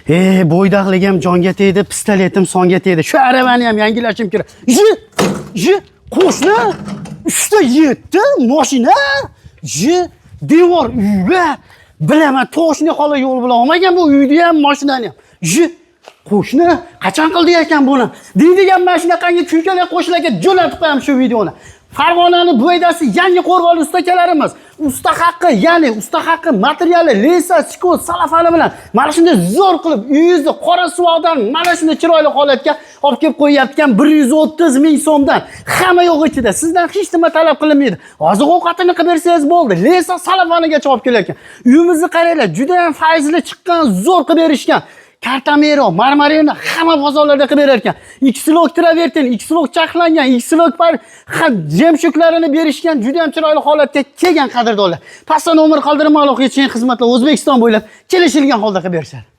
Bo'ydaqligim jonga tegdi, pistoletim songa tegdi. Shu aravani ham yangilashim kerak. Qo'shni 3-7 mashina. Devor uylar. Bilaman, toshni xola yo'l bilan olmagan bu uyni ham, mashinani ham. Qo'shni qachon qildi ekan buni? Deydigan mana shunaqangi kuykalar qo'shlarga jo'natib qo'yam shu videoni. Farg'onani bo'ydasi yangi qo'rg'on ustakalarimiz. Usta haqqi, ya'ni usta haqqi materiali, lesa, skot, salafani bilan mana shunday zo'r qilib uyingizni qora suvoqdan mana shunday chiroyli holatga olib kelib qo'yayotgan 130 ming so'mdan. Hamma yo'q ichida. Sizdan hech nima talab qilinmaydi. Hozir ovqatini qilib bersangiz bo'ldi. Lesa, salafanigacha olib kelayotgan. Uyimizni qaranglar, juda ham faizli chiqqan, zo'r qilib berishgan. Kartamero, marmarini hamma bozorlarda qilib berar ekan. X-log travertin, X-log chaqlangan, X-log par jemshuklarini berishgan, juda ham chiroyli holatga kelgan qadrdonlar. Pastda nomer qoldirib aloqa etishing xizmatlar O'zbekiston bo'ylab kelishilgan holda qilib berishadi.